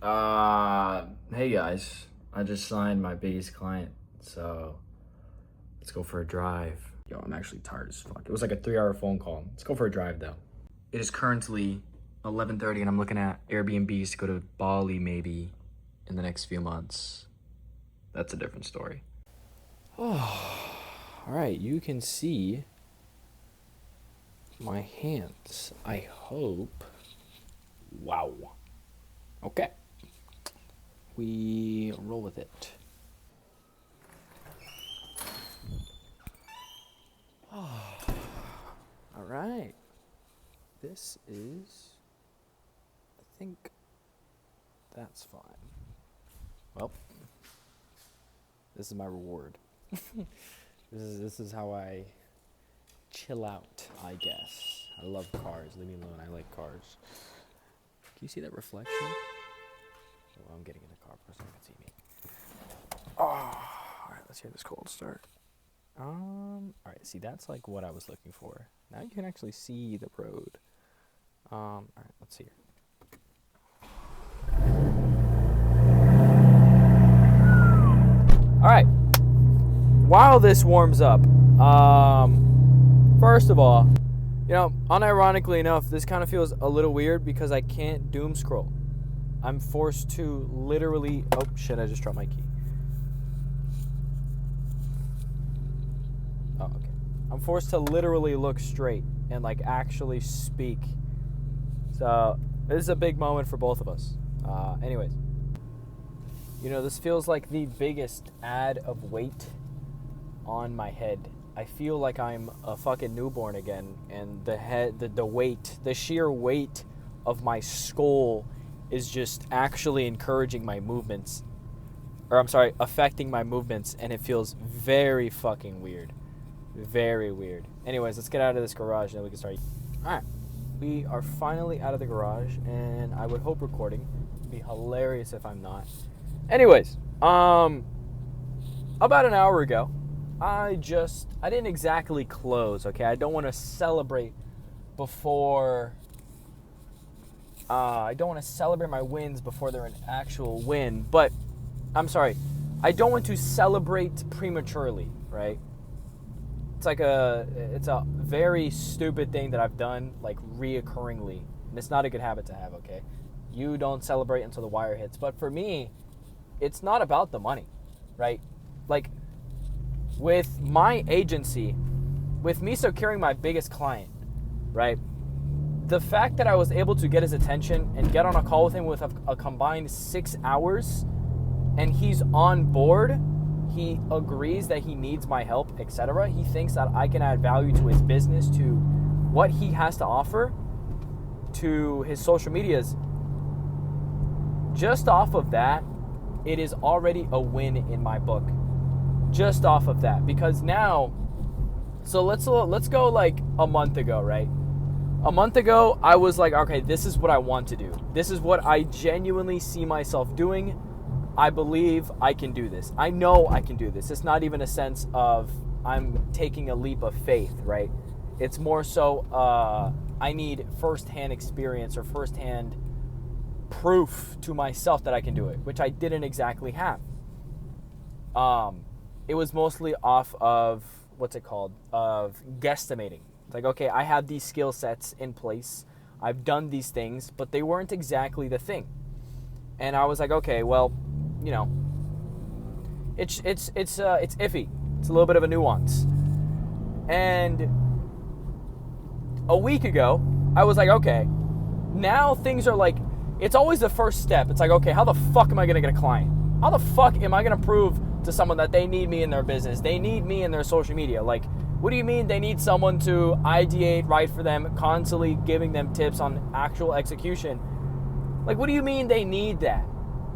Hey guys, I just signed my biggest client, so let's go for a drive. Yo, I'm actually tired as fuck. It was like a 3-hour phone call. Let's go for a drive though. It is currently 11:30 and I'm looking at Airbnbs to go to Bali maybe in the next few months. That's a different story. Oh, all right, you can see my hands, I hope. Wow. Okay. We roll with it. Oh, all right. This is, I think that's fine. Well, this is my reward. This is how I chill out, I guess. I love cars. Leave me alone. I like cars. Can you see that reflection? Oh, I'm getting in the car. Person can see me. Oh, all right. Let's hear this cold start. All right. See, that's like what I was looking for. Now you can actually see the road. All right. Let's see here. All right. While this warms up, first of all, unironically enough, this kind of feels a little weird because I can't doom scroll. I'm forced to literally... Oh, shit, I just dropped my key. Oh, okay. I'm forced to literally look straight and, actually speak. So, this is a big moment for both of us. Anyways. This feels like the biggest add of weight on my head. I feel like I'm a fucking newborn again, and the weight, the sheer weight of my skull is just actually encouraging my movements. Affecting my movements, and it feels very fucking weird. Very weird. Anyways, let's get out of this garage and then we can start. Alright. We are finally out of the garage, and I would hope recording. It'd be hilarious if I'm not. Anyways, about an hour ago, I didn't exactly close, okay? I don't want to celebrate before... I don't want to celebrate my wins before they're an actual win, but... I'm sorry. I don't want to celebrate prematurely, right? It's a very stupid thing that I've done, reoccurringly. And it's not a good habit to have, okay? You don't celebrate until the wire hits. But for me, it's not about the money, right? With my agency, with me securing my biggest client, right? The fact that I was able to get his attention and get on a call with him with a combined 6 hours, and he's on board, he agrees that he needs my help, etc. He thinks that I can add value to his business, to what he has to offer, to his social medias. Just off of that, it is already a win in my book. Just off of that, because now, so let's go a month ago, right? A month ago, I was like, okay, this is what I want to do. This is what I genuinely see myself doing. I believe I can do this. I know I can do this. It's not even a sense of I'm taking a leap of faith, right? It's more so I need firsthand experience or firsthand proof to myself that I can do it, which I didn't exactly have. It was mostly off of, of guesstimating. It's like, okay, I have these skill sets in place. I've done these things, but they weren't exactly the thing. And I was like, okay, well, it's iffy. It's a little bit of a nuance. And a week ago, I was like, okay, now things are it's always the first step. It's like, okay, how the fuck am I going to get a client? How the fuck am I going to prove to someone that they need me in their business? They need me in their social media. What do you mean they need someone to ideate, write for them, constantly giving them tips on actual execution? What do you mean they need that?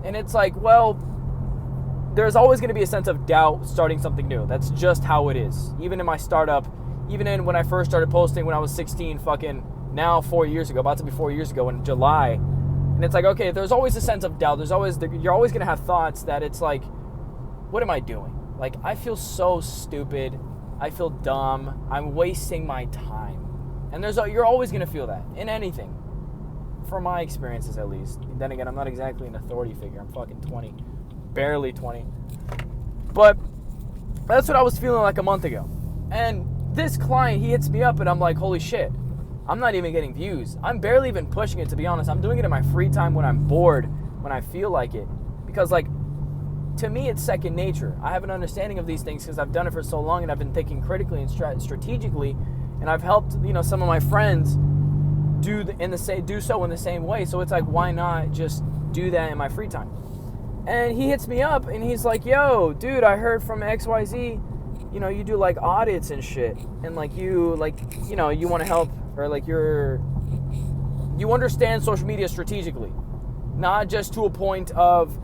And it's well, there's always going to be a sense of doubt starting something new. That's just how it is. Even in my startup, even when I first started posting when I was 16, now 4 years ago, about to be 4 years ago in July. And it's okay, there's always a sense of doubt. You're always going to have thoughts that it's what am I doing? I feel so stupid. I feel dumb. I'm wasting my time. And you're always going to feel that in anything. from my experiences at least. Then again, I'm not exactly an authority figure. I'm fucking 20. Barely 20. But that's what I was feeling like a month ago. And this client, he hits me up and I'm like, holy shit. I'm not even getting views. I'm barely even pushing it, to be honest. I'm doing it in my free time when I'm bored, when I feel like it. Because, like, to me, it's second nature. I have an understanding of these things because I've done it for so long and I've been thinking critically and strategically. And I've helped, some of my friends do so in the same way. So it's like, why not just do that in my free time? And he hits me up and he's like, yo, dude, I heard from XYZ, you do like audits and shit. And like you want to help, or like you understand social media strategically, not just to a point of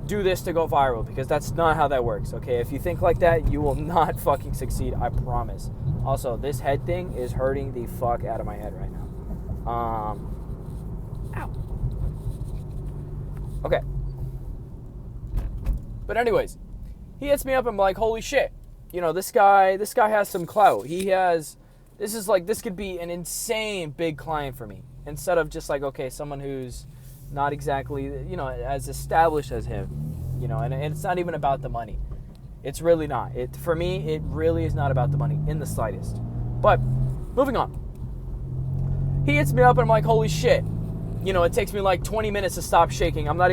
do this to go viral, because that's not how that works. Okay. If you think like that, you will not fucking succeed. I promise. Also, this head thing is hurting the fuck out of my head right now. Ow. Okay. But anyways, he hits me up and I'm like, holy shit. This guy has some clout. This could be an insane big client for me. Instead of just like, okay, someone who's not exactly, as established as him, and it's not even about the money. It's really not. For me, it really is not about the money in the slightest. But moving on. He hits me up and I'm like, holy shit. It takes me like 20 minutes to stop shaking. I'm not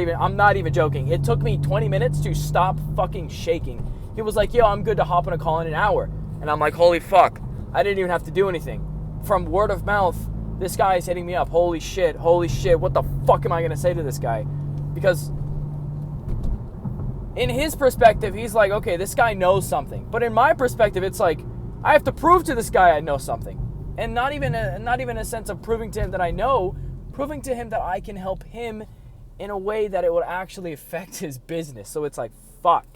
even joking. It took me 20 minutes to stop fucking shaking. He was like, yo, I'm good to hop on a call in an hour. And I'm like, holy fuck. I didn't even have to do anything. From word of mouth, this guy is hitting me up. Holy shit. What the fuck am I going to say to this guy? Because in his perspective, he's like, okay, this guy knows something. But in my perspective, it's like, I have to prove to this guy I know something. And not even a sense of proving to him that I know, proving to him that I can help him in a way that it would actually affect his business. So it's like, fuck.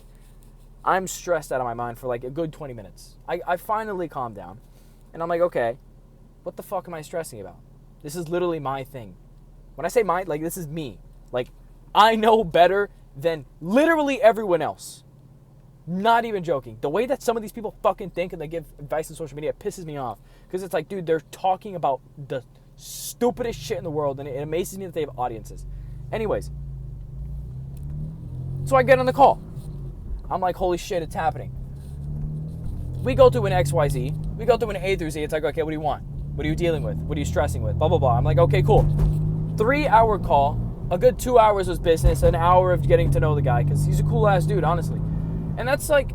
I'm stressed out of my mind for like a good 20 minutes. I finally calmed down. And I'm like, okay, what the fuck am I stressing about? This is literally my thing. When I say my, like, this is me. Like, I know better than literally everyone else. Not even joking. The way that some of these people fucking think and they give advice on social media pisses me off. Because it's like, dude, they're talking about the stupidest shit in the world, and it amazes me that they have audiences. Anyways, so I get on the call. I'm like, holy shit, it's happening. We go through an XYZ. We go through an A through Z. It's like, okay, what do you want? What are you dealing with? What are you stressing with? Blah, blah, blah. I'm like, okay, cool. 3-hour call. A good 2 hours was business. An hour of getting to know the guy, because he's a cool-ass dude, honestly. And that's like,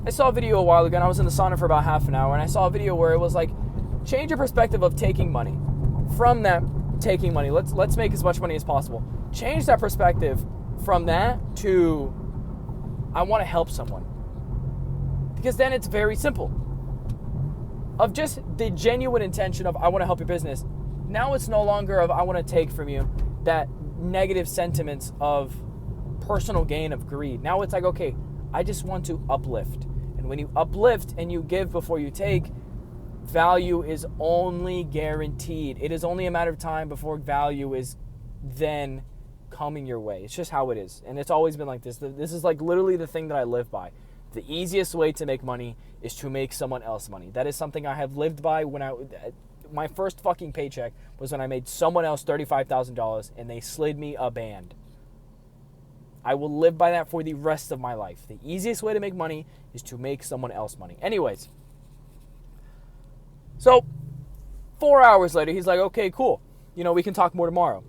I saw a video a while ago, and I was in the sauna for about half an hour, and I saw a video where it was like, change your perspective of taking money. From that, taking money, let's make as much money as possible. Change that perspective from that to, I want to help someone. Because then it's very simple. Of just the genuine intention of, I want to help your business. Now it's no longer of, I want to take from you, that negative sentiments of personal gain, of greed. Now it's like, okay, I just want to uplift. And when you uplift and you give before you take, value is only guaranteed. It is only a matter of time before value is then coming your way. It's just how it is. And it's always been like this. This is like literally the thing that I live by. The easiest way to make money is to make someone else money. That is something I have lived by. My first fucking paycheck was when I made someone else $35,000 and they slid me a band. I will live by that for the rest of my life. The easiest way to make money is to make someone else money. Anyways, so 4 hours later, he's like, okay, cool. We can talk more tomorrow.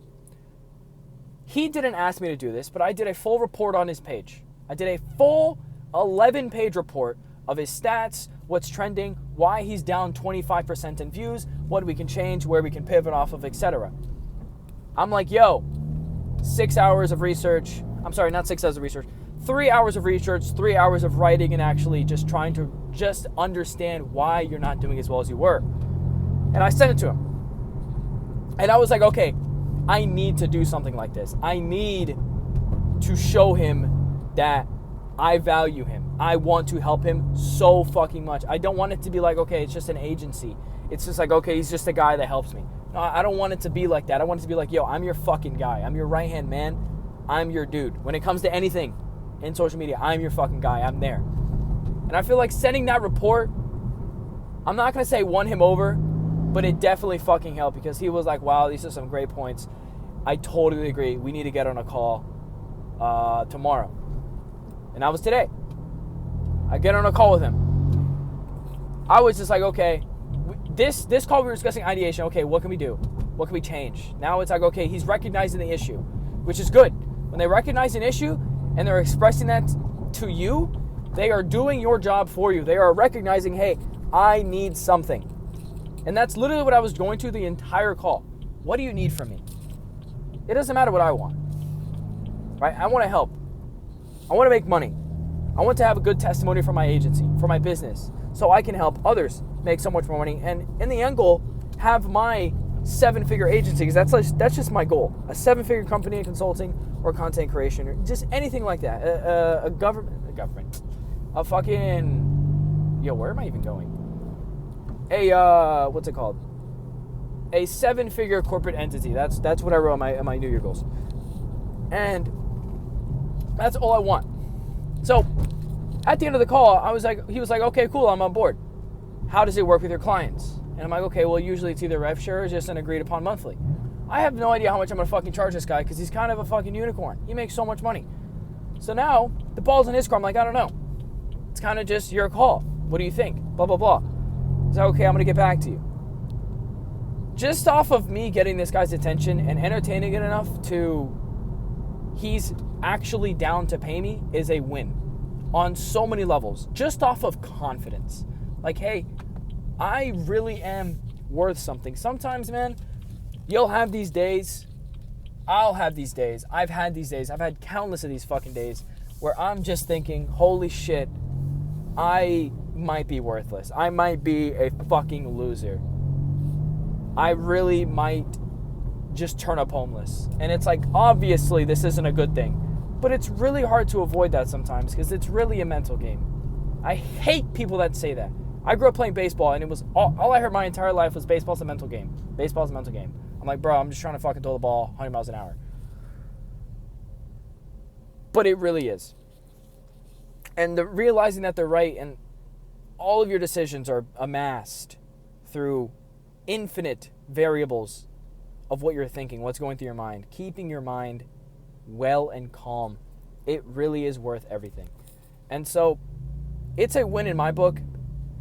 He didn't ask me to do this, but I did a full report on his page. I did a full 11-page report of his stats, what's trending, why he's down 25% in views, what we can change, where we can pivot off of, etc. I'm like, yo, 6 hours of research. I'm sorry, not 6 hours of research. 3 hours of research, 3 hours of writing, and actually just trying to just understand why you're not doing as well as you were. And I sent it to him. And I was like, okay, I need to do something like this. I need to show him that I value him. I want to help him so fucking much. I don't want it to be like, okay, it's just an agency. It's just like, okay, he's just a guy that helps me. No, I don't want it to be like that. I want it to be like, yo, I'm your fucking guy. I'm your right-hand man. I'm your dude. When it comes to anything in social media, I'm your fucking guy. I'm there. And I feel like sending that report, I'm not going to say won him over, but it definitely fucking helped, because he was like, wow, these are some great points. I totally agree. We need to get on a call tomorrow. And that was today. I get on a call with him. I was just like, okay, this call we were discussing ideation. Okay, what can we do? What can we change? Now it's like, okay, he's recognizing the issue, which is good. When they recognize an issue and they're expressing that to you, they are doing your job for you. They are recognizing, hey, I need something. And that's literally what I was going to the entire call. What do you need from me? It doesn't matter what I want, right? I want to help. I want to make money. I want to have a good testimony for my agency, for my business, so I can help others make so much more money. And in the end goal, have my 7-figure agency, because that's just my goal. A 7-figure company in consulting or content creation or just anything like that. A government, a fucking, where am I even going? What's it called? A 7-figure corporate entity. That's what I wrote on my New Year goals. And that's all I want. So at the end of the call, he was like, okay, cool, I'm on board. How does it work with your clients? And I'm like, okay, well, usually it's either rev share or just an agreed upon monthly. I have no idea how much I'm going to fucking charge this guy because he's kind of a fucking unicorn. He makes so much money. So now the ball's in his court. I'm like, I don't know. It's kind of just your call. What do you think? Blah, blah, blah. He's like, okay, I'm going to get back to you. Just off of me getting this guy's attention and entertaining it enough to he's actually down to pay me is a win on so many levels. Just off of confidence. Like, hey, I really am worth something. Sometimes, man, you'll have these days. I'll have these days. I've had these days. I've had countless of these fucking days where I'm just thinking, holy shit, I might be worthless. I might be a fucking loser. I really might just turn up homeless. And it's like, obviously, this isn't a good thing. But it's really hard to avoid that sometimes because it's really a mental game. I hate people that say that. I grew up playing baseball, and it was all I heard my entire life was baseball's a mental game. Baseball's a mental game. I'm like, bro, I'm just trying to fucking throw the ball 100 miles an hour. But it really is. And realizing that they're right, and all of your decisions are amassed through infinite variables of what you're thinking, what's going through your mind, keeping your mind well and calm. It really is worth everything. And so it's a win in my book.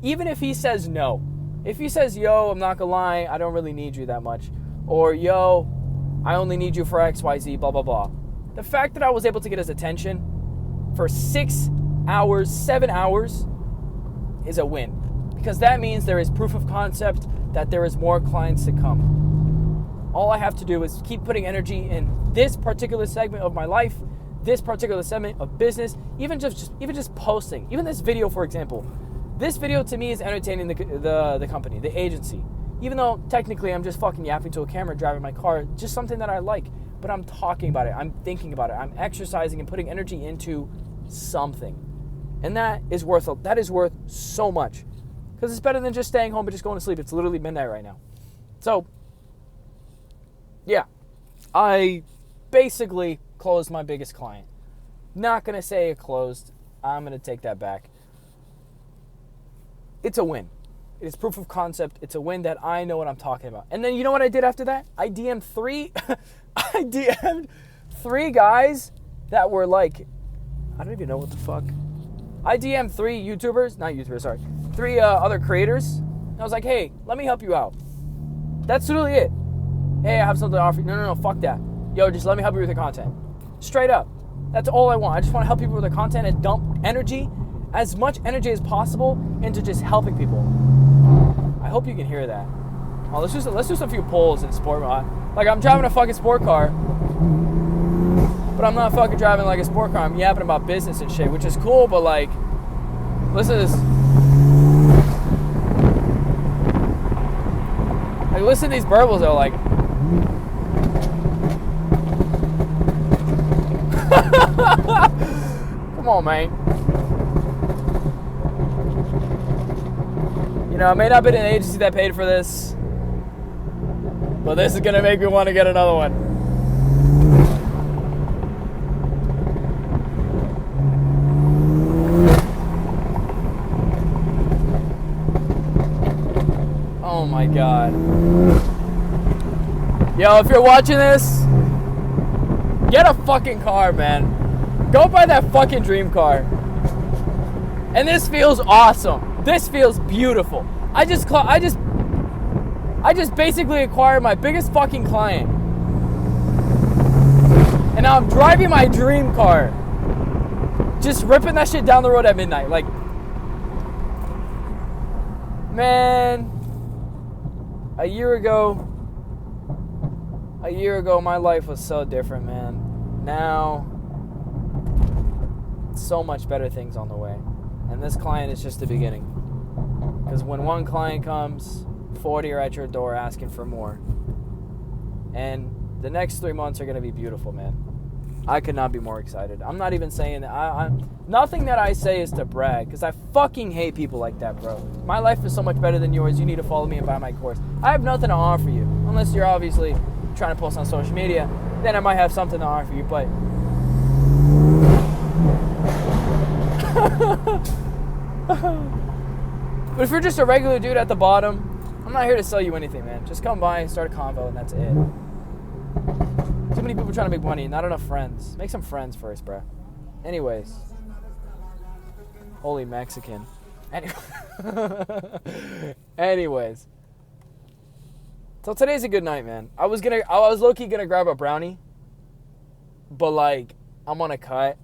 Even if he says no, if he says, yo, I'm not gonna lie, I don't really need you that much, or yo, I only need you for XYZ, blah, blah, blah. The fact that I was able to get his attention for 6 hours, 7 hours is a win, because that means there is proof of concept that there is more clients to come. All I have to do is keep putting energy in this particular segment of my life, this particular segment of business, even just posting, even this video, for example. This video to me is entertaining the company, the agency. Even though technically I'm just fucking yapping to a camera driving my car, just something that I like. But I'm talking about it, I'm thinking about it, I'm exercising and putting energy into something. And that is worth so much. Because it's better than just staying home and just going to sleep. It's literally midnight right now. So, yeah. I basically closed my biggest client. Not going to say it closed. I'm going to take that back. It's a win. It is proof of concept. It's a win that I know what I'm talking about. And then you know what I did after that? I DM'd three guys that were like, I don't even know what the fuck. I DM'd three other creators. And I was like, hey, let me help you out. That's literally it. Hey, I have something to offer you. No, fuck that. Yo, just let me help you with your content. Straight up. That's all I want. I just want to help people with their content and dump energy, as much energy as possible, into just helping people. I hope you can hear that. Oh, let's do some few pulls in sport mod. Like, I'm driving a fucking sport car, but I'm not fucking driving like a sport car. I'm yapping about business and shit, which is cool, but like, listen to this. Like, listen to these burbles, though, like. Come on, man. You know, it may not have been an agency that paid for this, but this is going to make me want to get another one. Oh my God. Yo, if you're watching this, Get a fucking car, man. Go buy that fucking dream car. And this feels awesome. This feels beautiful. I just basically acquired my biggest fucking client. And now I'm driving my dream car. Just ripping that shit down the road at midnight. Like, man, a year ago, my life was so different, man. Now, so much better things on the way. And this client is just the beginning. Because when one client comes, 40 are at your door asking for more. And the next 3 months are going to be beautiful, man. I could not be more excited. I'm not even saying that. Nothing that I say is to brag, because I fucking hate people like that, bro. My life is so much better than yours. You need to follow me and buy my course. I have nothing to offer you, unless you're obviously trying to post on social media. Then I might have something to offer you, but... But if you're just a regular dude at the bottom, I'm not here to sell you anything, man. Just come by and start a convo, and that's it. Too many people trying to make money, not enough friends. Make some friends first, bro. Anyways. Holy Mexican. Anyways. So today's a good night, man. I was low-key gonna grab a brownie. But, like, I'm on a cut.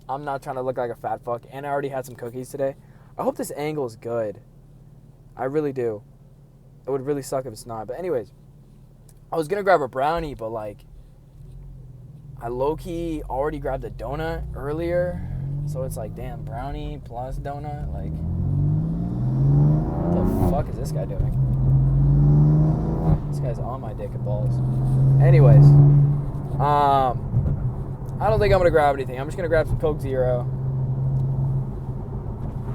I'm not trying to look like a fat fuck. And I already had some cookies today. I hope this angle is good. I really do. It would really suck if it's not. But anyways. I was gonna grab a brownie, but, like, I low-key already grabbed a donut earlier. So it's like, damn, brownie plus donut? Like, what the fuck is this guy doing? This guy's on my dick and balls. Anyways. I don't think I'm gonna grab anything. I'm just gonna grab some Coke Zero.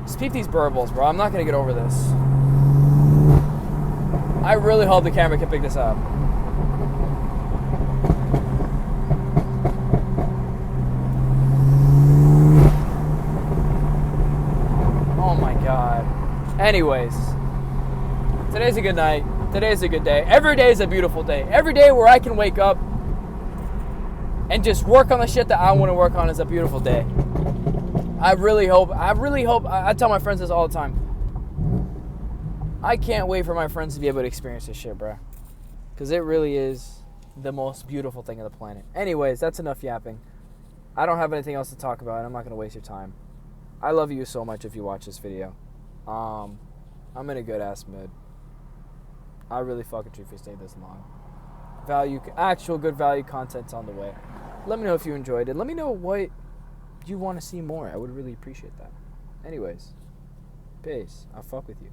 Just peep these burbles, bro. I'm not gonna get over this. I really hope the camera can pick this up. Oh my god. Anyways, today's a good night. Today's a good day. Every day is a beautiful day. Every day where I can wake up and just work on the shit that I want to work on is a beautiful day. I really hope, I tell my friends this all the time. I can't wait for my friends to be able to experience this shit, bro. Because it really is the most beautiful thing on the planet. Anyways, that's enough yapping. I don't have anything else to talk about, and I'm not going to waste your time. I love you so much if you watch this video. I'm in a good-ass mood. I really fucking treat for staying this long. Actual good value content's on the way. Let me know if you enjoyed it. Let me know what you want to see more. I would really appreciate that. Anyways, peace. I'll fuck with you.